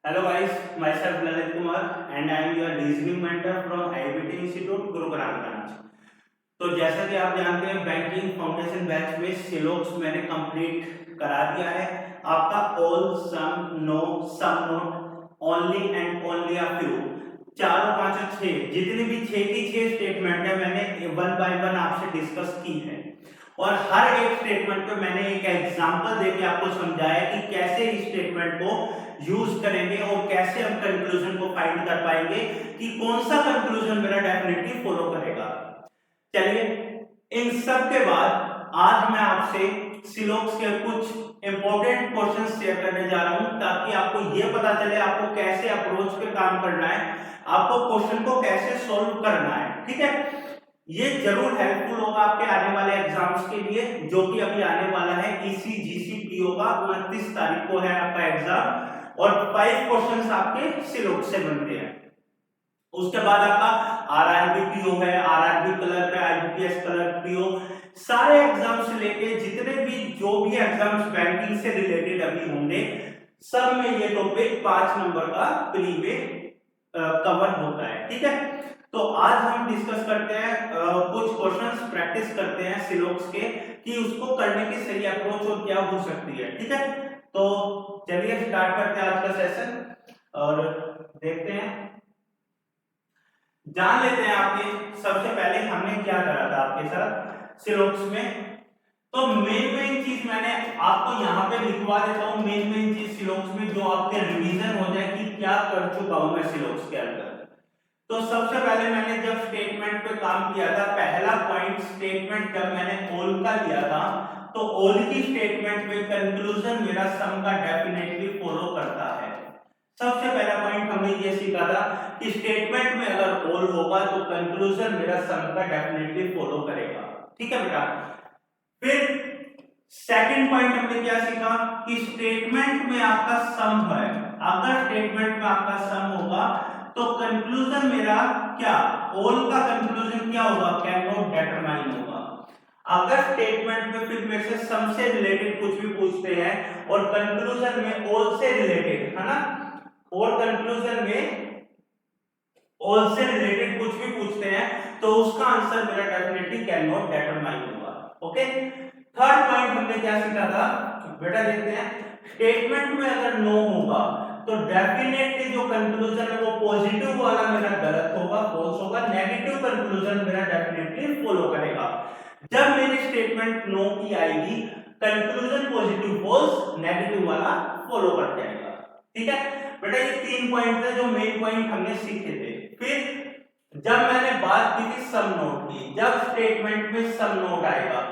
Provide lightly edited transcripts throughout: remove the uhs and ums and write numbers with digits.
Hello guys, myself Lalit Kumar and I am your reasoning mentor from IBT Institute Gurugram branch. तो जैसा कि आप जानते हैं बैंकिंग फाउंडेशन बैच में सिलोक्स मैंने कंप्लीट करा दिया है। आपका all some no some not only and only a few चारों पांचों छह जितनी भी छह की छह स्टेटमेंट है मैंने वन बाय वन आपसे डिस्कस की है और हर एक स्टेटमेंट पे मैंने एक एग्जांपल देके आपको समझाया कि कैसे इस स्टेटमेंट को यूज करेंगे और कैसे हम कंक्लूजन को फाइंड कर पाएंगे कि कौन सा कंक्लूजन मेरा डेफिनेटली फॉलो करेगा। चलिए इन सब के बाद आज मैं आपसे सिलोक्स के कुछ इंपॉर्टेंट क्वेश्चंस शेयर करने जा रहा हूं ताकि आपको ये पता चले आपको कैसे अप्रोच पे काम करना है, आपको क्वेश्चन को कैसे सॉल्व करना है। ठीक है, ये जरूर हेल्पफुल होगा आपके आने वाले एग्जाम्स के लिए जो कि अभी आने वाला है। ईसीजीसी पीओ का 29 तारीख को है आपका एग्जाम और 5 क्वेश्चंस आपके सिलोक्स से बनते हैं। उसके बाद आपका आरआरबी पीओ है, आरआरबी क्लर्क है, आईबीपीएस क्लर्क पीओ, सारे एग्जाम्स से लेके जितने भी जो भी एग्जाम्स बैंकिंग से रिलेटेड अभी होंगे सब में ये टॉपिक 5 नंबर का प्री में कवर होता है। ठीक है, तो आज हम डिस्कस करते हैं कुछ क्वेश्चंस प्रैक्टिस करते हैं सिलोक्स के कि उसको करने की सही अप्रोच और क्या हो सकती है। ठीक है, तो चलिए स्टार्ट करते हैं आज का सेशन और देखते हैं, जान लेते हैं आपके सबसे पहले हमने क्या करा था आपके साथ सिलोक्स में। तो मेन चीज मैंने आपको यहाँ पे लिखवा देता हूँ, मेन चीज सिलोक्स में जो आपके रिवीजन हो जाए कि क्या कर चुका हूं मैं सिलोक्स के अंदर। तो सबसे पहले मैंने जब स्टेटमेंट पे काम किया था, पहला पॉइंट स्टेटमेंट जब मैंने ऑल का लिया था तो ऑल की स्टेटमेंट में कंक्लूजन मेरा सम का डेफिनेटली फॉलो करता है। सबसे पहला पॉइंट हमने ये सीखा था कि स्टेटमेंट में अगर ऑल होगा तो कंक्लूजन मेरा सम का डेफिनेटली फॉलो करेगा। ठीक है बेटा, फिर सेकंड पॉइंट हमने क्या सीखा कि स्टेटमेंट में आपका सम है, अगर स्टेटमेंट में आपका सम होगा तो कंक्लूजन मेरा क्या, ऑल का कंक्लूजन क्या होगा, कैन नॉट डिटरमाइन होगा। अगर स्टेटमेंट में फिर मेरे से सम से रिलेटेड कुछ भी पूछते हैं और कंक्लूजन में ऑल से रिलेटेड है ना, और कंक्लूजन में ऑल से रिलेटेड कुछ भी पूछते हैं तो उसका आंसर मेरा डेफिनेटली कैन नॉट डिटरमाइन होगा। ओके, थर्ड पॉइंट हमने क्या सीखा था बेटा, देखते हैं स्टेटमेंट में अगर नो होगा तो डेफिनेटली जो कंक्लूजन है वो पॉजिटिव वाला मेरा गलत होगा, फॉल्स होगा, नेगेटिव कंक्लूजन मेरा डेफिनेटली फॉलो करेगा। जब मेरी स्टेटमेंट नो की आएगी कंक्लूजन पॉजिटिव फॉल्स नेगेटिव वाला फॉलो कर जाएगा। ठीक है बेटा, ये 3 पॉइंट थे जो मेन पॉइंट हमने सीखे थे। फिर जब मैंने बात की थी सम नोट की, जब स्टेटमेंट में सम नोट आएगा,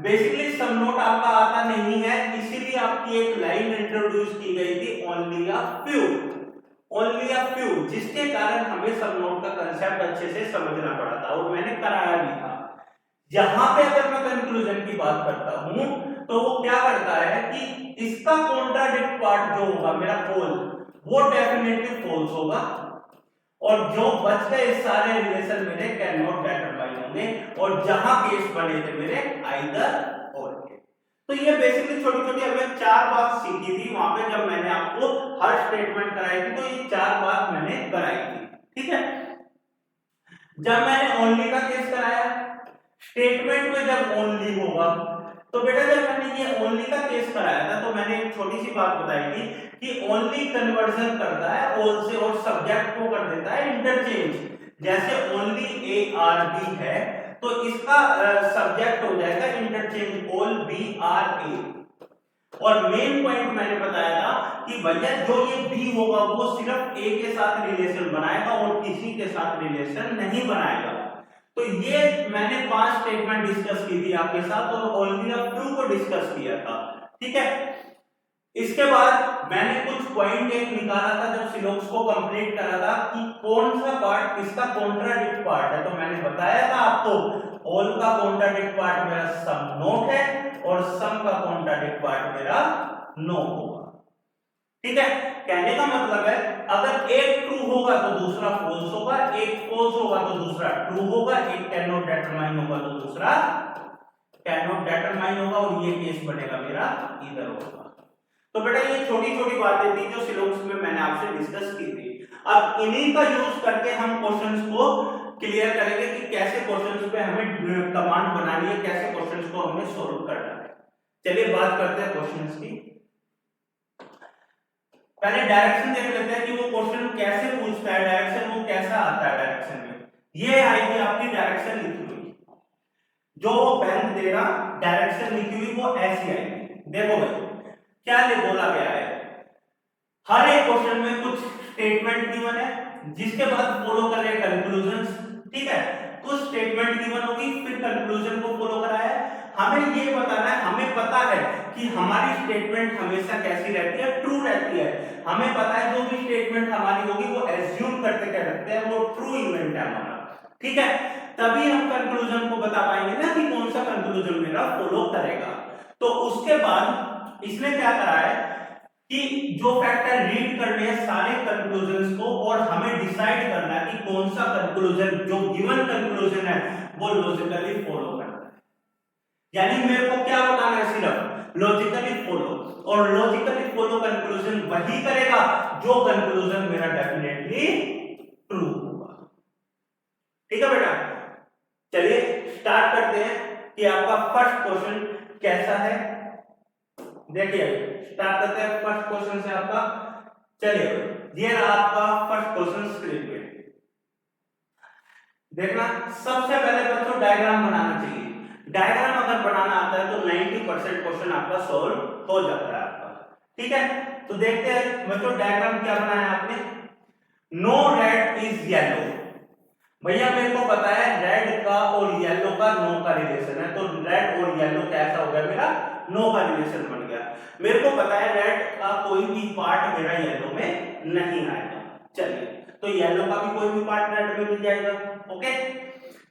बेसिकली सम नोट आपका आता नहीं है इसीलिए आपकी एक लाइन इंट्रोड्यूस की गई थी only a few, only a few, जिसके कारण हमें सम नोट का कांसेप्ट अच्छे से समझना पड़ा था और मैंने कराया भी था। यहां पे अगर मैं कंक्लूजन की बात करता हूं तो वो क्या करता है कि इसका कॉन्ट्राडिक्ट पार्ट जो होगा मेरा पोल वो डेफिनेटली फॉल्स होगा और जो बच गए सारे रिलेशन मेरे कैन नॉट डिटरमाइन होंगे और जहां केस बने थे मेरे आइदर और के। तो ये बेसिकली छोटी छोटी हमने 4 बात सीखी थी वहां पे जब मैंने आपको हर स्टेटमेंट कराई थी, तो ये 4 बात मैंने कराई थी। ठीक है, जब मैंने ओनली का केस कराया, स्टेटमेंट में जब ओनली होगा तो बेटा जब मैंने ये ओनली का केस कराया था तो मैंने एक छोटी सी बात बताई थी कि ओनली कन्वर्जन करता है ऑल से और सब्जेक्ट को कर देता है इंटरचेंज। जैसे ओनली ए आर बी है तो इसका सब्जेक्ट हो जाएगा interchange all B R A. और मेन पॉइंट मैंने बताया था कि भैया जो ये बी होगा वो सिर्फ ए के साथ रिलेशन बनाएगा और किसी के साथ रिलेशन नहीं बनाएगा। तो ये मैंने 5 स्टेटमेंट डिस्कस की थी आपके साथ और ओनली अ फ्यू को डिस्कस किया था। ठीक है, इसके बाद मैंने कुछ पॉइंट एक निकाला था जब सिलोक्स को कंप्लीट करा था कि कौन सा पार्ट किसका कॉन्ट्राडिक्ट पार्ट है। तो मैंने बताया था आपको ऑल का कॉन्ट्राडिक्ट पार्ट मेरा सम नोट है और सम का कॉन्ट्राडिक्ट पार्ट मेरा नो होगा। ठीक है, कहने का मतलब है अगर एक ट्रू होगा तो दूसरा फॉल्स होगा, एक फॉल्स होगा तो दूसरा ट्रू होगा, एक कैन नॉट डिटरमाइन होगा तो दूसरा कैन नॉट डिटरमाइन होगा और ये केस बनेगा मेरा इधर होगा। तो बेटा ये छोटी छोटी बातें थी जो सिलोक्स में मैंने आपसे डिस्कस की थी। अब इन्हीं का यूज करके हम क्वेश्चंस को क्लियर करेंगे कि कैसे क्वेश्चंस पे हमें कमांड बनानी है, कैसे क्वेश्चंस को हमें सॉल्व करना है। चलिए बात करते हैं क्वेश्चंस की। पहले डायरेक्शन देख लेते हैं कि वो क्वेश्चन कैसे पूछता है, डायरेक्शन वो कैसा आता है। डायरेक्शन में ये आएगी आपकी डायरेक्शन लिखी हुई, जो बैंक दे रहा डायरेक्शन लिखी हुई वो ऐसी आएगी। देखो भाई क्या बोला गया है, हर एक क्वेश्चन में कुछ स्टेटमेंट गिवन है जिसके बाद फॉलो कर रहे कंक्लूजन। ठीक है, कुछ स्टेटमेंट गिवन होगी फिर कंक्लूजन को फॉलो कराया है। हमें ये बताना है, हमें पता है कि हमारी स्टेटमेंट हमेशा कैसी रहती है, ट्रू रहती है। हमें पता है जो भी स्टेटमेंट हमारी होगी वो एज्यूम करते क्या रखते हैं, वो ट्रू इवेंट है हमारा। ठीक है, तभी हम कंक्लूजन को बता पाएंगे ना कि कौन सा कंक्लूजन मेरा फॉलो करेगा। तो उसके बाद इसने क्या करा है कि जो फैक्टर रीड करने हैं सारे कंक्लूजन्स को और हमें डिसाइड करना है कि कौन सा कंक्लूजन जो गिवन कंक्लूजन है वो लॉजिकली फॉलो करना है। यानी मेरे को क्या बताना है, सिर्फ लॉजिकली फॉलो, और लॉजिकली फॉलो कंक्लूजन वही करेगा जो कंक्लूजन मेरा डेफिनेटली ट्रू होगा। ठीक है बेटा, चलिए स्टार्ट करते हैं कि आपका फर्स्ट क्वेश्चन कैसा है। देखिए स्टार्ट करते हैं फर्स्ट क्वेश्चन से आपका। चलिए ये रहा आपका फर्स्ट क्वेश्चन स्क्रीन पे। देखना सबसे पहले बच्चों डायग्राम बनाना चाहिए। डायग्राम अगर बनाना आता है तो 90% क्वेश्चन आपका सॉल्व हो जाता है आपका। ठीक है, तो देखते हैं बच्चों डायग्राम क्या बनाया आपने। नो रेड इज येलो, भैया मेरे को पता है रेड का और येलो का नो का रिलेशन है, तो रेड और येलो कैसा हो गया मेरा, नो का रिलेशन बन गया। मेरे को पता है रेड का कोई भी पार्ट मेरा येलो में नहीं आएगा। चलिए तो येलो का भी कोई भी पार्ट रेड में मिल जाएगा। ओके,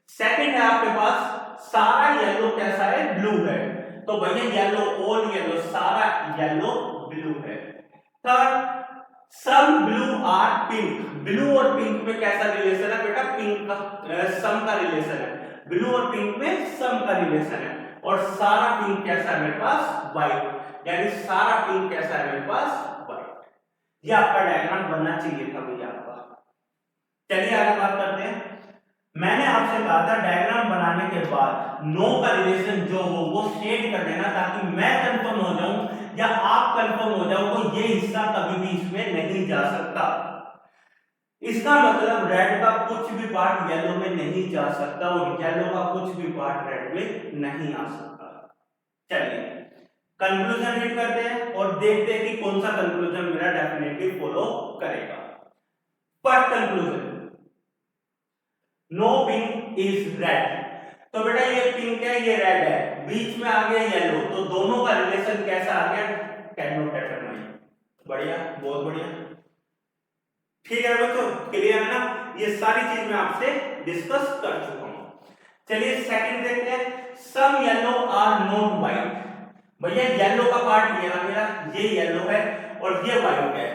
सेकंड है आपके पास सारा येलो कैसा है, ब्लू है, तो भैया येलो ऑल येलो सारा येलो ब्लू है। Third some blue are pink, blue और पिंक में कैसा रिलेशन है बेटा, पिंक का सम का रिलेशन है, ब्लू और पिंक में सम का रिलेशन है। और सारा पिंक कैसा है मेरे पास, व्हाइट, यानी सारा पिंक कैसा है मेरे पास, व्हाइट। ये आपका डायग्राम बनना चाहिए था भैया आपका। चलिए आगे बात करते हैं। मैंने आपसे कहा था डायग्राम बनाने के बाद नो का रिलेशन जो हो वो स्टेट कर देना, ताकि मैं कंफर्म हो जाऊं या आप कंफर्म हो जाओ तो ये हिस्सा कभी भी इसमें नहीं जा सकता। इसका मतलब रेड का कुछ भी पार्ट येलो में नहीं जा सकता और येलो का कुछ भी पार्ट रेड में नहीं आ सकता। चलिए कंक्लूजन रीड करते हैं और देखते हैं कि कौन सा कंक्लूजन मेरा डेफिनेटली फॉलो करेगा। First conclusion, no pink is red, तो बेटा ये पिंक है ये रेड है, बीच में आ गया येलो, तो दोनों का रिलेशन कैसा आ गया, कैन नॉट डिटरमाइन। बढ़िया, बहुत बढ़िया, ठीक है बच्चों, क्लियर है ना। ये सारी चीज मैं आपसे डिस्कस कर चुका हूं। चलिए सेकंड देखते हैं, सम येलो आर नॉट व्हाइट, भैया येलो का पार्ट ये मेरा, ये येलो है और ये व्हाइट है।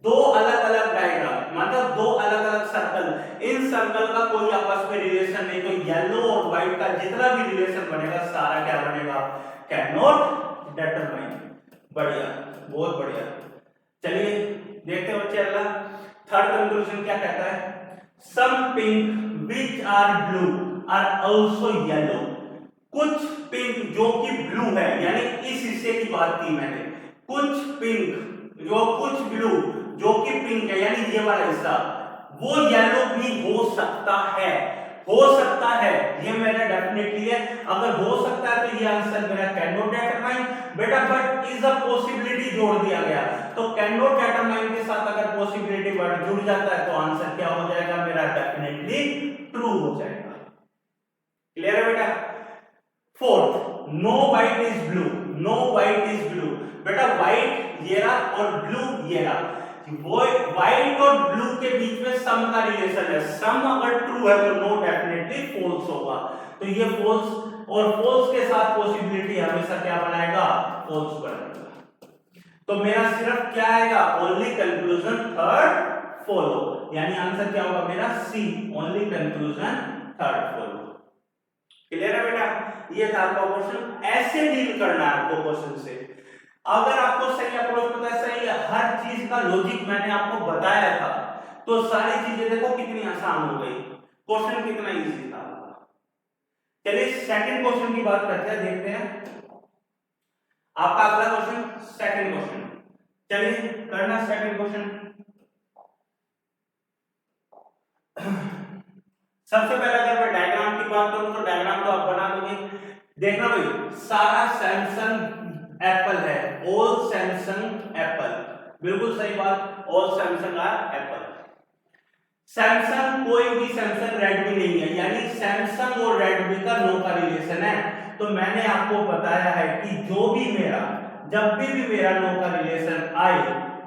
दो अलग अलग डायग्राम मतलब दो अलग अलग सर्कल, इन सर्कल का कोई आपस में रिलेशन नहीं, तो येलो और व्हाइट का जितना भी रिलेशन बनेगा सारा क्या बनेगा, कैन नॉट डिटरमाइन। बढ़िया, बहुत बढ़िया। चलिए देखते हैं बच्चे अगला थर्ड कंक्लूजन क्या कहता है, some pink which are blue are also yellow, कुछ पिंक जो कि ब्लू है, यानी इस हिस्से की बात की मैंने, कुछ पिंक जो कुछ ब्लू जो कि पिंक है, यानी ये वाला हिस्सा वो येलो भी हो सकता है, हो सकता है, ये मेरा डेफिनेटली है। अगर हो सकता है तो ये आंसर मेरा कैन नॉट डिटरमाइन बेटा, बट इज अ पॉसिबिलिटी जोड़ दिया गया, तो कैन नॉट डिटरमाइन के साथ अगर पॉसिबिलिटी वर्ड जुड़ जाता है तो आंसर क्या हो जाएगा मेरा, डेफिनेटली ट्रू हो जाएगा। क्लियर है बेटा। Fourth, no white is blue, no white is blue, बेटा व्हाइट ये रहा और ब्लू ये रहा, वो व्हाइट और ब्लू के बीच में सम का रिलेशन है, सम अगर ट्रू है तो नो डेफिनेटली फॉल्स होगा, तो ये फॉल्स, और फॉल्स के साथ पॉसिबिलिटी हमेशा क्या बनाएगा, फॉल्स बनाएगा। तो मेरा सिर्फ क्या आएगा, ओनली कंक्लूजन थर्ड फॉलो, यानी आंसर क्या होगा मेरा C, only conclusion third follow. Clear है बेटा, ये था आपका क्वेश्चन, ऐसे डील करना है आपको क्वेश्चन से। अगर आपको सही अप्रोच पता है, सही हर चीज का लॉजिक मैंने आपको बताया था, तो सारी चीजें देखो कितनी आसान हो गई, क्वेश्चन कितना इजी था। चलिए सेकंड क्वेश्चन की बात करते हैं, देखते हैं आपका अगला क्वेश्चन, सेकंड क्वेश्चन। चलिए करना सेकंड क्वेश्चन। सबसे पहले अगर मैं डायग्राम की बात करूं तो डायग्राम तो आप बना दोगे। देखना भाई, सारा सैमसंग एप्पल है, ऑल सैमसंग एप्पल, बिल्कुल सही बात, all Samsung are Apple. Samsung कोई भी सैमसंग रेडमी नहीं है, यानी सैमसंग और रेडमी का नो का रिलेशन है। तो मैंने आपको बताया है कि जो भी मेरा, जब भी मेरा नो का रिलेशन आए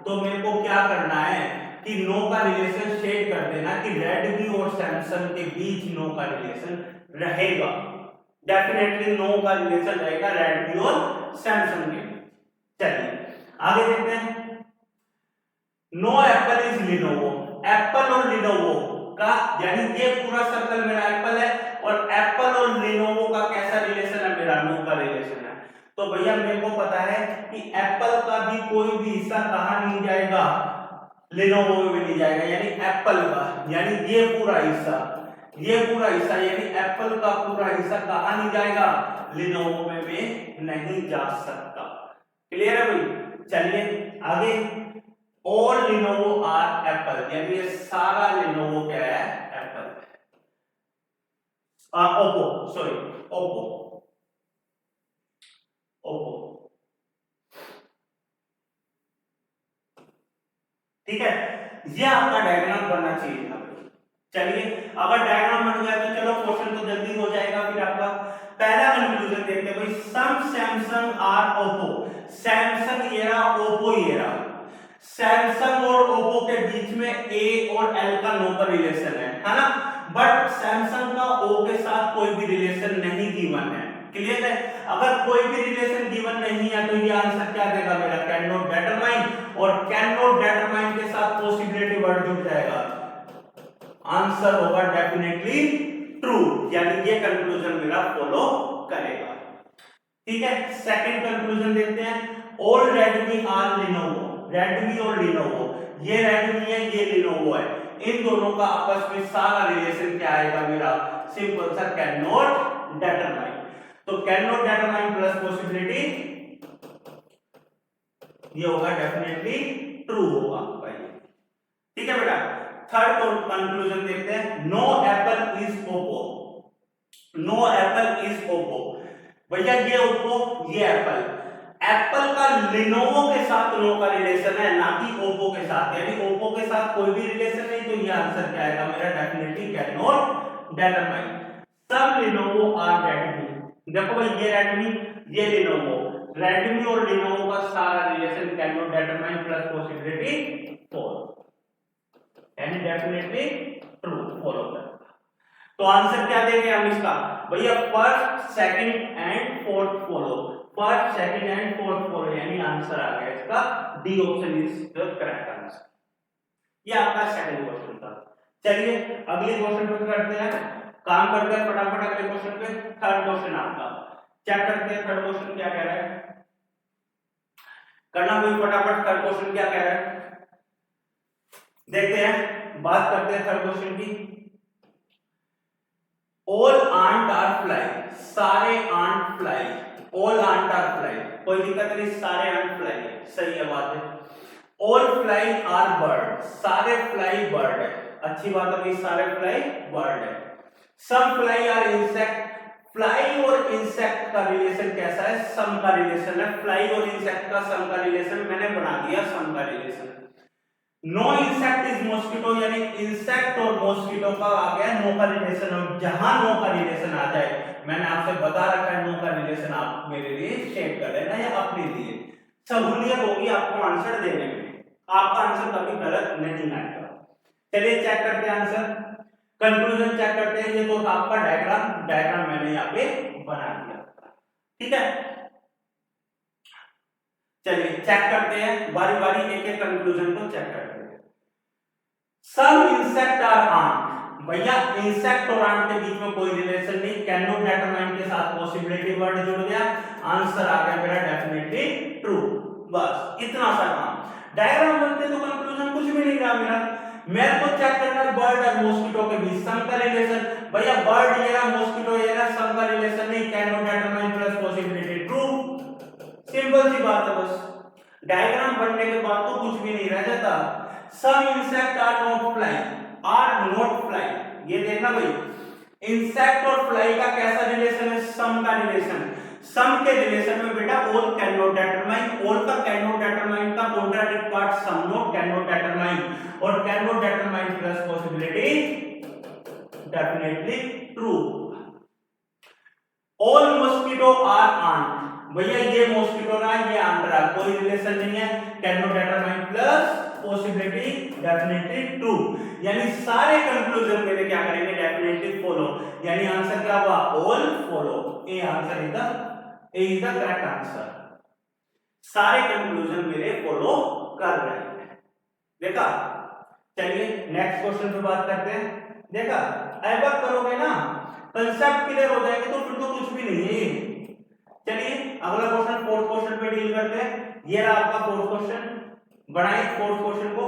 तो मेरे को क्या करना है कि नो का रिलेशन शेड कर देना कि रेडमी और सैमसंग के बीच नो का रिलेशन रहेगा, डेफिनेटली नो का रिलेशन रहेगा रेडमी और सैमसंग के बीच। चलिए आगे देखते हैं। No Apple is Lenovo, Apple और लिनोवो का, यानी ये पूरा सर्कल मेरा एप्पल है और एप्पल और लिनोवो का कैसा रिलेशन है, मेरा नो का रिलेशन है। तो भैया मेरे को पता है कि एप्पल का भी कोई भी हिस्सा कहां नहीं जाएगा, लिनोवो में नहीं जाएगा, यानी एप्पल का, यानी ये पूरा हिस्सा, ये पूरा हिस्सा यानी एप्पल का पूरा हिस्सा कहां नहीं जाएगा, लिनोवो में भी नहीं जा सकता। क्लियर है भाई? चलिए आगे, ऑल लिनोवो आर एप्पल, यानी ये सारा लिनोवो क्या है, Apple. Oppo, sorry Oppo, Oppo, ठीक है। ये आपका डायग्राम बनना चाहिए था। चलिए अगर डायग्राम बन गया तो चलो क्वेश्चन तो जल्दी हो जाएगा। फिर आपका पहला कंक्लूजन देखते हैं भाई, सम सैमसंग आर ओप्पो, सैमसंग ये रहा, ओप्पो ये रहा। सैमसंग और ओप्पो के बीच में ए और एल का नो का रिलेशन है ना, बट सैमसंग का ओ के साथ कोई भी रिलेशन नहीं गिवन है। क्लियर है? अगर कोई भी रिलेशन गिवन नहीं है तो ये आंसर क्या देगा मेरा, कैन नॉट डिटरमाइन, और कैन नॉट डिटरमाइन के साथ पॉसिबिलिटी वर्ड जुड़ जाएगा, आंसर होगा डेफिनेटली ट्रू, यानी ये कंक्लूजन मेरा फॉलो करेगा। ठीक है, सेकंड कंक्लूजन देखते हैं, all Redmi are Lenovo, Redmi और लिनोवो, ये रेडमी है ये लिनोवो है, इन दोनों का आपस में सारा रिलेशन क्या आएगा मेरा, सिंपल सा कैन नॉट डिटरमाइन। तो can not determine plus possibility, ये होगा डेफिनेटली ट्रू होगा भाई। ठीक है बेटा, थर्ड कंक्लूजन देखते हैं, no Apple is Oppo, no Apple is Oppo, भैया ये ओप्पो ये एप्पल, एप्पल का लिनोवो के साथ नो का रिलेशन है, ना कि ओप्पो के साथ, यानी ओप्पो के साथ कोई भी रिलेशन नहीं, तो ये आंसर क्या आएगा मेरा, डेफिनेटली कैन नॉट डिटरमाइन। सब लिनोवो आर रेडमी, देखो भाई ये रेडमी ये लिनोवो, रेडमी और लिनोवो का सारा relation can not determine plus possibility 4, यानी डेफिनेटली ट्रू फॉलो करेगा। तो आंसर क्या देंगे हम इसका, भैया first second and fourth follow, first second and fourth follow, यानी आंसर आ गया इसका D option is the correct answer. ये आपका सेकंड क्वेश्चन था। चलिए अगले क्वेश्चन पे करते हैं, काम करते हैं फटाफट अगले क्वेश्चन पे। थर्ड क्वेश्चन आपका चेक करते हैं, थर्ड क्वेश्चन क्या कह रहा है, करना कोई फटाफट, थर्ड क्वेश्चन क्या कह रहा है देखते हैं, बात करते हैं थर्ड क्वेश्चन की। ऑल आंट आर फ्लाई, सारे ant fly, all ant are fly, कोई दिक्कत नहीं, सारे आंट फ्लाई है, सही है बात है। ऑल फ्लाई आर बर्ड, सारे फ्लाई बर्ड है, अच्छी बात है भाई, सारे फ्लाई बर्ड है। सम फ्लाई आर इंसेक्ट, फ्लाई और इंसेक्ट का रिलेशन कैसा है, सम का रिलेशन है, फ्लाई और इंसेक्ट का सम का रिलेशन मैंने बना दिया, सम का relation. No insect is mosquito, यानी इंसेक्ट और मॉस्किटो का आ गया नो का रिलेशन, और जहां नो का रिलेशन आ जाए, मैंने आपसे बता रखा है नो का रिलेशन आप मेरे लिए शेयर कर लेना या अपने लिए, सहूलियत होगी आपको आंसर देने में, आपका आंसर कभी गलत नहीं आएगा। चलिए चेक करते हैं आंसर, कंक्लूजन चेक करते हैं। ये तो आपका डायग्राम, डायग्राम मैंने यहाँ पे बना दिया, ठीक है। चलिए चेक करते हैं बारी बारी, एक एक कंक्लूजन को चेक करते हैं। सम इंसेक्ट आर आंट, भैया इंसेक्ट और आंट के बीच में कोई रिलेशन नहीं, कैन नॉट डिटरमाइन के साथ पॉसिबिलिटी वर्ड जुड़ गया, आंसर आ गया मेरा डेफिनेटली ट्रू। बस इतना सा काम। डायग्राम बनते तो कंक्लूजन कुछ भी नहीं रहा मेरा। मेरे को चेक करना है बर्ड और मॉस्किटो के बीच सम का रिलेशन। भैया बर्ड ये रहा, मॉस्किटो ये रहा, सम का रिलेशन नहीं, can not determine plus possibility true. Simple सी बात है बस। डायग्राम बनने के बाद तो कुछ भी नहीं रह जाता। Some insect are not flying, are not flying, ये देखना भाई इंसेक्ट और फ्लाई का कैसा रिलेशन है, सम का रिलेशन। सम के रिलेशन में बेटा all can not determine, all का कैन नॉट डिटरमाइन का contradict part some not can not determine, और can not determine plus possibility definitely true. All mosquito are ant, भैया ये मॉस्किटो रहा, ये आंट रहा, कोई रिलेशन नहीं है, can not determine plus possibility definitely true. यानी सारे कंक्लूजन मेरे क्या करेंगे, डेफिनेटली फॉलो। यानी आंसर क्या हुआ, all follow. A answer is the correct answer. सारे कंक्लूजन मेरे फॉलो कर रहे हैं। देखा, चलिए नेक्स्ट क्वेश्चन पे बात करते हैं। देखा, ऐसा करोगे ना कंसेप्ट क्लियर हो जाएंगे तो फिर तो कुछ भी नहीं है। चलिए अगला क्वेश्चन, फोर्थ क्वेश्चन पे डील करते हैं। ये रहा आपका फोर्थ क्वेश्चन, बढ़ाइए फोर्थ क्वेश्चन को,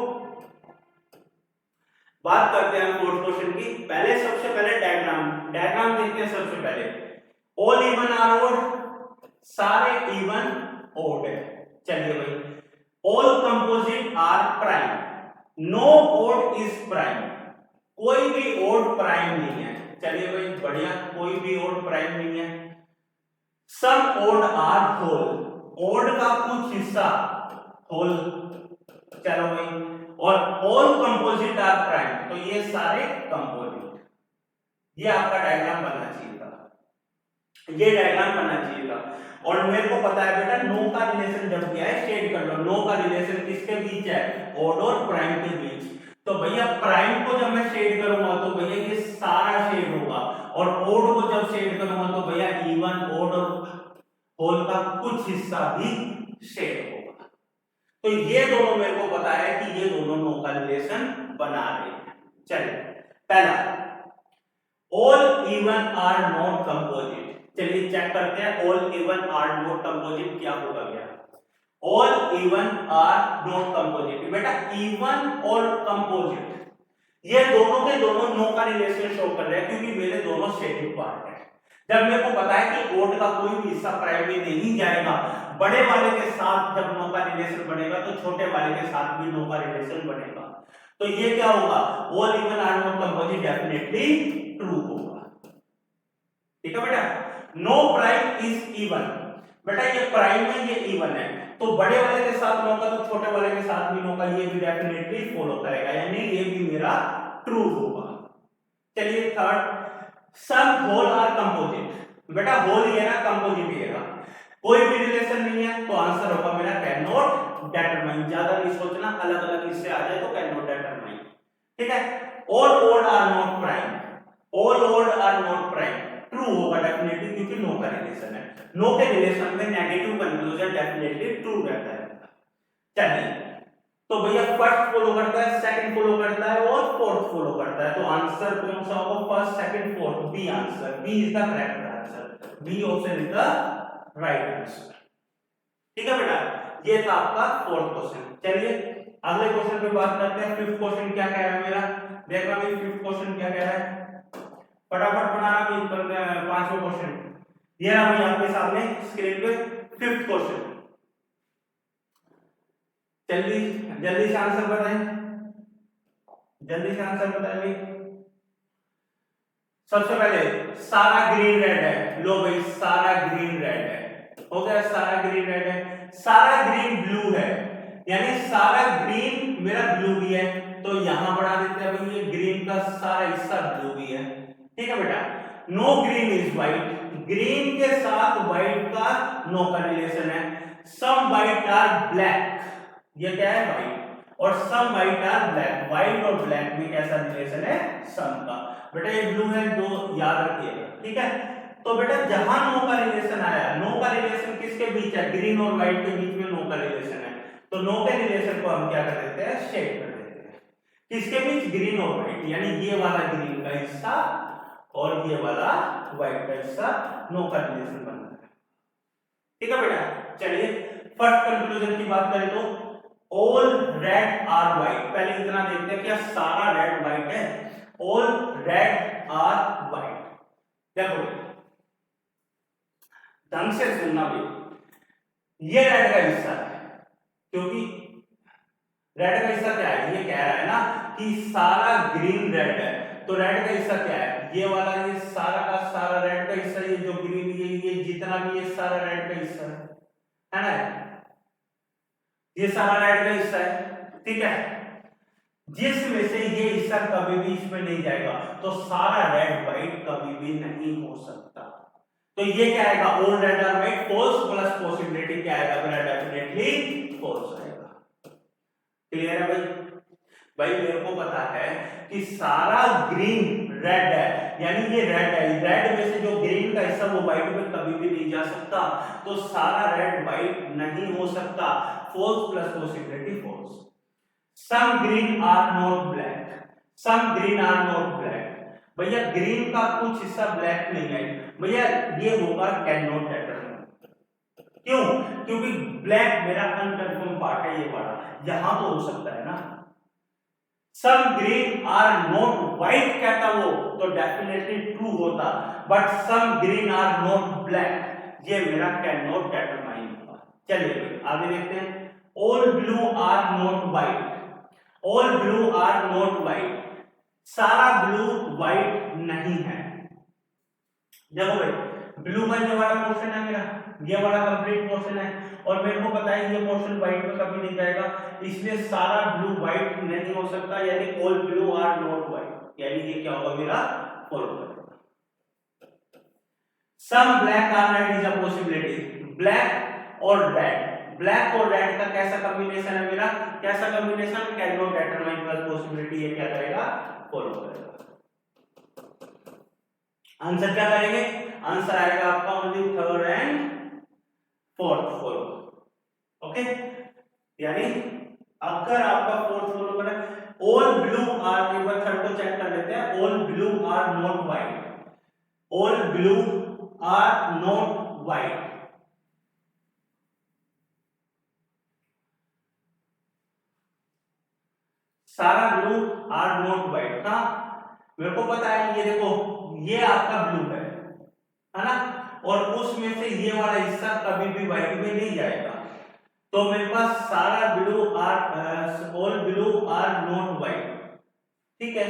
बात करते हैं फोर्थ क्वेश्चन की। पहले सबसे पहले डायग्राम देखते हैं सबसे पहले। ऑल इवन आर ओड, सारे इवन ओड है। चलिए भाई, all composite are prime, no odd is prime, कोई भी ओड प्राइम नहीं है। चलिए भाई बढ़िया, कोई भी ओड प्राइम नहीं है। सम ओड आर होल, ओड का कुछ हिस्सा होल, चलो भाई, और ऑल कंपोजिट आर प्राइम, तो ये सारे कंपोजिट। ये आपका डायग्राम बनना चाहिए था, ये डायग्राम बनना चाहिए था। और मेरे को पता है बेटा नो का रिलेशन जब क्या है शेड कर लो। नो का रिलेशन किसके बीच है, ओड और प्राइम के बीच। तो भैया प्राइम को जब मैं शेड करूंगा तो भैया ये सारा शेड होगा, और ओड को जब शेड करूंगा तो भैया इवन ओड और होल का कुछ हिस्सा भी शेड होगा। तो ये दोनों मेरे को पता है कि ये दोनों नो का रिलेशन बना रहे हैं। चलिए पहला, all even are not composite. चलिए चेक करते हैं all even are not composite क्या होगा। क्या all even are not composite, बेटा इवन और कंपोजिट ये दोनों के दोनों नो का रिलेशन शो कर रहे हैं, क्योंकि मेरे दोनों शेडिंग पार्ट है। जब मेरे को पता है कि ओड का कोई भी हिस्सा प्राइम में नहीं जाएगा, बड़े वाले के साथ जब नो का रिलेशन बनेगा तो छोटे वाले के साथ भी नो का रिलेशन बनेगा। तो ये क्या होगा, all even are not composite definitely true होगा। ठीक है बेटा, नो प्राइम इज इवन, बेटा ये प्राइम है, ये इवन है, तो बड़े वाले के साथ नो का तो छोटे वाले के साथ भी नो का, ये भी डेफिनेटली फॉलो करेगा, यानी ये भी मेरा ट्रू होगा। चलिए थर्ड, सब होल आर कंपोजिट, बेटा होल ये ना कंपोजिट ये ना, कोई भी रिलेशन नहीं है, तो आंसर होगा मेरा कैन नॉट डिटरमाइन। ज्यादा नहीं सोचना, अलग अलग इससे आ जाए तो कैन नॉट डिटरमाइन। ठीक है, all odd are not prime, all odd are not prime true होगा डेफिनेटली, क्योंकि नो का रिलेशन है। नो के रिलेशन में नेगेटिव कंक्लूजन डेफिनेटली ट्रू रहता है। चलिए तो भैया फर्स्ट फॉलो करता है, सेकंड फॉलो करता है और फोर्थ फॉलो करता है, तो आंसर कौन सा होगा, first second fourth, B answer, B is the correct answer, B option is the right answer. ठीक है बेटा, ये था आपका फोर्थ क्वेश्चन। चलिए अगले क्वेश्चन पे बात करते हैं। फिफ्थ क्वेश्चन क्या कह रहा है मेरा, देखना भाई फिफ्थ क्वेश्चन क्या कह रहा है, फटाफट बनाना भाई पांचवा क्वेश्चन। ये रहा भाई आपके सामने स्क्रीन पे फिफ्थ क्वेश्चन। जल्दी जल्दी से आंसर बताएं, जल्दी से आंसर बताएं भाई। सबसे पहले सारा ग्रीन रेड है, लो भाई सारा ग्रीन रेड है, हो गया सारा ग्रीन रेड है। सारा ग्रीन ब्लू है, यानी सारा ग्रीन मेरा ब्लू भी है, तो यहां बढ़ा देते हैं भाई, ये ग्रीन का सारा हिस्सा ब्लू भी है। ठीक है बेटा, no green is white, green के साथ व्हाइट का नो का रिलेशन है। सम व्हाइट आर ब्लैक, ये क्या है व्हाइट, और सम व्हाइट आर ब्लैक, व्हाइट और ब्लैक में कैसा रिलेशन है, सम का। बेटा ये ब्लू है, दो याद रखिएगा। ठीक है, तो बेटा जहां नो का रिलेशन आया, नो का रिलेशन किसके बीच है, ग्रीन और व्हाइट के बीच में नो का रिलेशन है, तो नो के रिलेशन को हम क्या कर देते हैं, शेड कर देते हैं। किसके बीच, ग्रीन और व्हाइट, यानी ये वाला ग्रीन का हिस्सा और ये वाला व्हाइट का हिस्सा, नो का रिलेशन बन रहा है। ठीक है बेटा, चलिए फर्स्ट कंक्लूजन की बात करें तो ऑल रेड आर व्हाइट, पहले इतना देखते हैं क्या सारा रेड व्हाइट है, ऑल रेड आर व्हाइट। देखो ढंग से सुनना भी, ये रेड का हिस्सा है, क्योंकि रेड का हिस्सा क्या है, ये कह रहा है ना कि सारा ग्रीन रेड है, तो रेड का हिस्सा क्या है, ये वाला, ये सारा का सारा रेड का हिस्सा, ये जो ग्रीन, ये जितना भी ये सारा रेड का हिस्सा है ना, ये सारा रेड का हिस्सा है, ठीक है, जिसमें से ये हिस्सा कभी भी इसमें नहीं जाएगा, तो सारा रेड व्हाइट कभी भी नहीं हो सकता। तो ये क्या आएगा, all red are white, false plus possibility क्या आएगा मेरा, डेफिनेटली फॉल्स आएगा। क्लियर है भाई? भाई मेरे को पता है कि सारा ग्रीन रेड है, यानी ये रेड है, रेड में से जो ग्रीन का हिस्सा वो व्हाइट में कभी भी नहीं जा सकता, तो सारा रेड व्हाइट नहीं हो सकता, false plus possibility false. Some green are not black, some green are not black, भैया ग्रीन का कुछ हिस्सा ब्लैक नहीं है, भैया ये होगा कैन नॉट डिटरमाइन। क्यों? क्योंकि ब्लैक मेरा अनकंफर्म पार्ट है, ये वाला यहां तो हो सकता है ना। Some green are not white कहता वो तो डेफिनेटली ट्रू होता, but some green are not black ये मेरा कैन नॉट डिटरमाइन होगा। चलिए आगे देखते हैं, all blue are not white, all blue are not white, सारा ब्लू व्हाइट नहीं है। देखो भाई ब्लू का ये वाला पोर्शन है मेरा, ये वाला कंप्लीट पोर्शन है, और मेरे को पता है ये पोर्शन व्हाइट में कभी नहीं जाएगा, इसलिए सारा ब्लू व्हाइट नहीं हो सकता, यानी all blue are not white, यानी ये क्या होगा मेरा फॉलो करेगा। Some black are red is a possibility, black और रेड, ब्लैक और रेड का कैसा कॉम्बिनेशन है मेरा, कैसा combination, can not determine plus possibility, ये क्या करेगा फॉलो करेगा। आंसर क्या करेंगे, आंसर आएगा आपका only third and fourth follow. Okay, यानी अगर आपका फोर्थ फॉलो करें, ऑल ब्लू आर, एक बार थर्ड को चेक कर लेते हैं, all blue are not white, all blue are not white, सारा ब्लू आर नॉट व्हाइट, हाँ मेरे को पता है, ये देखो ये आपका ब्लू है ना, और उसमें से ये वाला हिस्सा कभी भी व्हाइट में नहीं जाएगा, तो मेरे पास सारा blue are, all blue are not white, ठीक है,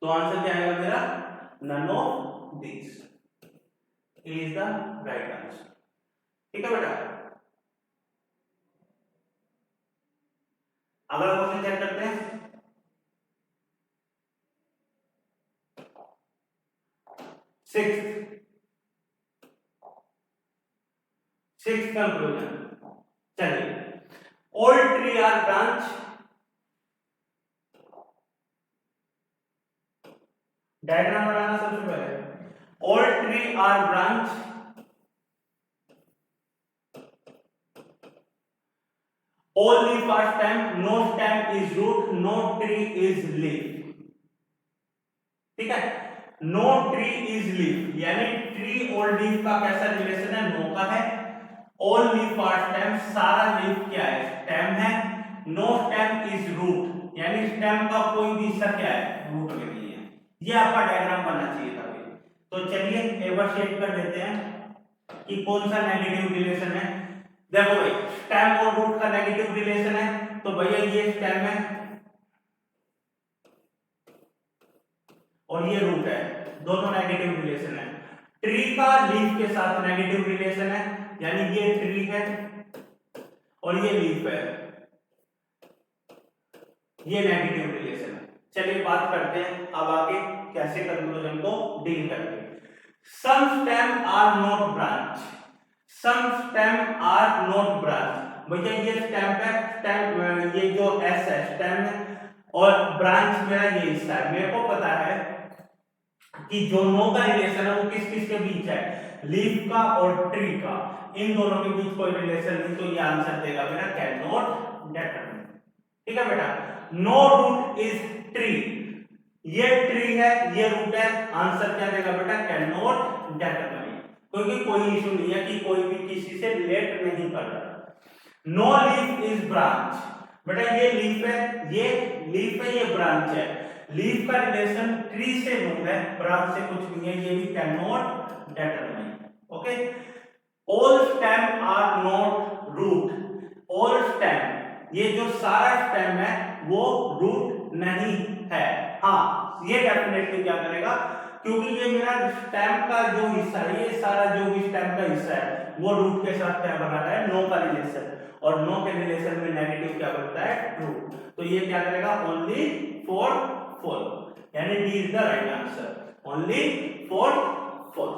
तो आंसर क्या आएगा मेरा, none of this is the right answer. ठीक है बेटा, अगला क्वेश्चन चेक करते हैं, सिक्स्थ कंक्लूजन। चलिए, all tree are branch, diagram बनाना सबसे पहले, all tree are branch, all leaf are stem, no stem is root, no tree is leaf. ठीक है, नो ट्री इज लीफ, यानी ट्री और लीफ का कैसा रिलेशन है, नो का है, ऑल लीफ आर स्टेम, सारा लीफ क्या है स्टेम है, नो स्टेम इज रूट, यानी स्टेम का कोई भी हिस्सा क्या है रूट में नहीं है। ये आपका डायग्राम बनना चाहिए था। तो चलिए एक बार शेड कर देते हैं कि कौन सा नेगेटिव रिलेशन है। देखो भाई स्टेम और रूट का नेगेटिव रिलेशन है, तो भैया ये स्टेम है और ये रूट है, दोनों नेगेटिव रिलेशन है। ट्री का लीफ के साथ नेगेटिव रिलेशन है, यानी ये ट्री है और ये लीफ है, ये नेगेटिव रिलेशन है। चलिए बात करते हैं अब आगे कैसे कंक्लूजन को डील करेंगे। Some stem are not branch, some stem are not branch, भैया ये स्टेम है, स्टेम ये जो एस है स्टेम है और ब्रांच मेरा ये हिस्सा है। मेरे को पता है कि जो नो का रिलेशन है वो किस किस के बीच है, लीफ का और ट्री का, इन दोनों के बीच कोई रिलेशन नहीं, तो ये आंसर देगा मेरा कैन नॉट डिटरमाइन। ठीक है बेटा, नो रूट इज ट्री, ये ट्री है ये रूट है, आंसर क्या देगा बेटा कैन नॉट डिटरमाइन। क्योंकि कोई इशू नहीं है कि कोई भी किसी से रिलेट नहीं कर रहा। नो लीफ इज ब्रांच, बेटा ये लीफ है, ये लीफ है, ये ब्रांच है। लीफ का रिलेशन ट्री से नो है, ब्रांच से कुछ नहीं है, ये भी can not determine. Okay, all stem are not root. All stem, ये जो सारा स्टेम है वो रूट नहीं है। हाँ, ये डेफिनेटली क्या करेगा, क्योंकि ये मेरा स्टेम का जो हिस्सा है, ये सारा जो भी स्टेम का हिस्सा है वो रूट के साथ क्या बना रहा है, नो का रिलेशन, और नो के रिलेशन में नेगेटिव क्या बनता है, ट्रू। तो ये क्या करेगा, ओनली फॉर फॉल, यानी D is the right answer, only for fall.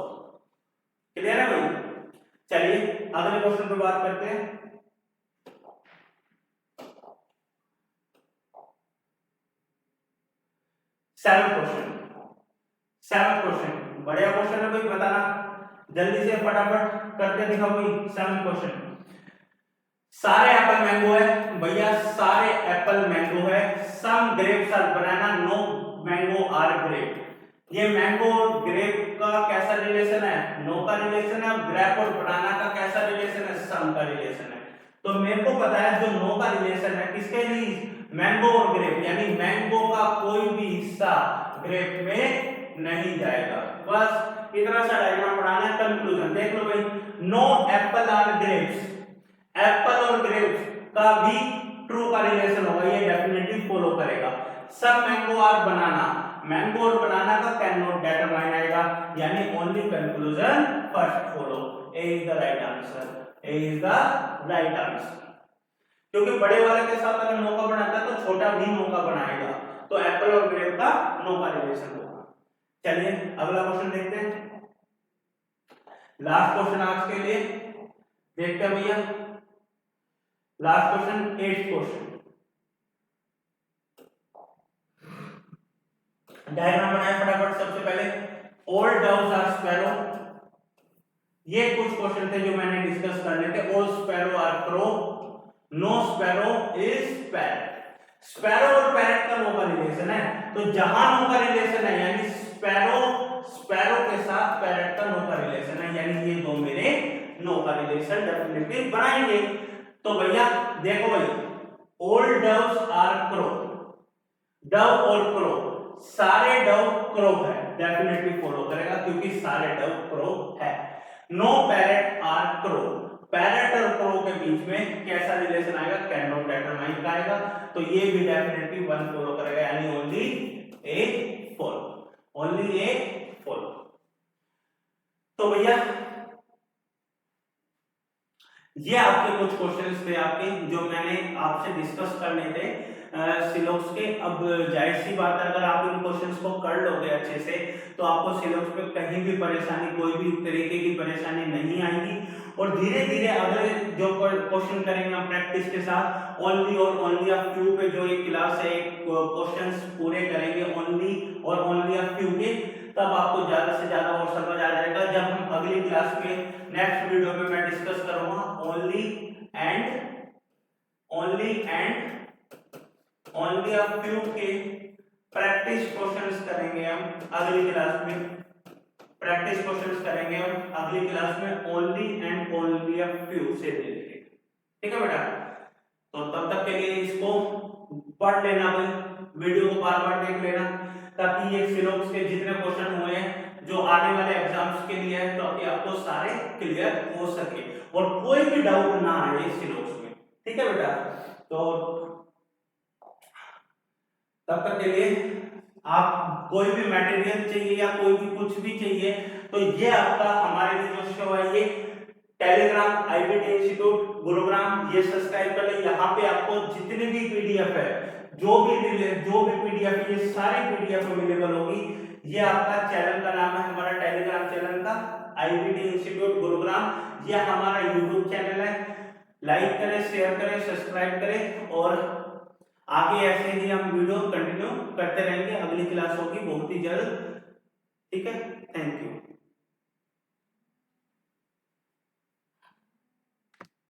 Clear है भाई? चलिए अगले क्वेश्चन पे बात करते हैं। सेवन क्वेश्चन, बढ़िया क्वेश्चन है भाई, बताना जल्दी से, फटाफट करके दिखाओ भाई। 7 क्वेश्चन। सारे एप्पल मैंगो है भैया, सारे एप्पल मैंगो है। Some grapes are banana, no mango are grape. ये मैंगो और ग्रेप का कैसा रिलेशन है, नो का रिलेशन है, और ग्रेप और बनाना का कैसा रिलेशन है, सम का रिलेशन है। तो मेरे को पता है जो नो का रिलेशन है किसके लिए, मैंगो और ग्रेप, यानी मैंगो का कोई भी हिस्सा ग्रेप में नहीं जाएगा। बस इतना सा डायग्राम बनाना है, कंक्लूजन देख लो भाई। No apple are grapes, apple और ग्रेप्स का भी ट्रू का रिलेशन होगा, ये डेफिनेटली फॉलो करेगा। सब मैंगो आर बनाना, मैंगो और बनाना का कैन नॉट डिटरमाइन आएगा, यानी only conclusion first follow. A is the right answer, A is the right answer. क्योंकि बड़े वाले के साथ अगर नो का बनाता है तो छोटा भी नो का बनाएगा, तो एप्पल और ग्रेप का नो का रिलेशन होगा। चलिए अगला क्वेश्चन देखते हैं, लास्ट क्वेश्चन आज के लिए देखते हैं भैया। Last question, 8th question. Diagram बनाए फटाफट। सबसे पहले ऑल डव्स आर स्पैरो, ये कुछ क्वेश्चन थे जो मैंने डिस्कस करने थे। All sparrow are crow, no sparrow is parrot. Sparrow और पैरट का नो का रिलेशन है, तो जहां नो का रिलेशन है यानी स्पैरो के साथ पैरट का नो का रिलेशन है, यानी ये दो मेरे नो का रिलेशन डेफिनेटली बनाएंगे। तो भैया देखो भाई, all doves are crow, dove और क्रो, सारे डव क्रो है, डेफिनेटली फॉलो करेगा क्योंकि सारे डव क्रो है। No parrot are crow, parrot और क्रो के बीच में कैसा रिलेशन आएगा, कैन नॉट डिटरमाइन का आएगा, तो ये भी डेफिनेटली 1 फॉलो करेगा, यानी ओनली ए फॉलो, ओनली ए फॉलो। तो भैया ये आपके कुछ क्वेश्चंस थे आपके जो मैंने आपसे डिस्कस करने थे सिलोक्स के। अब जाहिर सी बात है, अगर आप इन क्वेश्चंस को कर लोगे अच्छे से तो आपको सिलोक्स पे कहीं भी परेशानी, कोई भी तरीके की परेशानी नहीं आएगी। और धीरे धीरे अगले जो क्वेश्चन करेंगे हम प्रैक्टिस के साथ, ओनली और ओनली अ फ्यू पे जो एक क्लास है, क्वेश्चंस पूरे करेंगे ओनली और ओनली अ फ्यू के, तब आपको ज्यादा से ज्यादा और समझ आ जाएगा। जब हम अगली क्लास में नेक्स्ट वीडियो में मैं डिस्कस करूंगा ओनली अ फ्यू के प्रैक्टिस क्वेश्चंस करेंगे हम अगली क्लास में, प्रैक्टिस क्वेश्चंस करेंगे हम अगली क्लास में ओनली अ फ्यू से रिलेटेड। ठीक है बेटा, तो तब तक के लिए इसको पढ़ लेना भाई, वीडियो को बार बार देख लेना, ताकि ये सिलोक्स के जितने क्वेश्चन हुए हैं जो आने वाले एग्जाम्स के लिए है, तो आपको सारे क्लियर हो सके और कोई भी डाउट ना आए सिलोक्स में। ठीक है बेटा, तो तब तक के लिए आप कोई भी मटेरियल चाहिए या कोई भी कुछ भी चाहिए तो ये आपका हमारे लिए जो शो है, ये टेलीग्राम IBT इंस्टीट्यूट गुरुग्राम, ये सब्सक्राइब कर ले। यहाँ पे आपको जितने भी PDF है, जो भी PDF है, ये सारी PDF अवेलेबल होगी। ये आपका चैनल का नाम है, हमारा टेलीग्राम चैनल का IBT इंस्टीट्यूट गुरुग्राम, ये हमारा YouTube चैनल है। लाइक करें, शेयर करें, सब्सक्राइब करें, और आगे ऐसे ही हम वीडियो कंटिन्यू करते रहेंगे। अगली क्लास होगी बहुत ही जल्द। ठीक है, थैंक यू।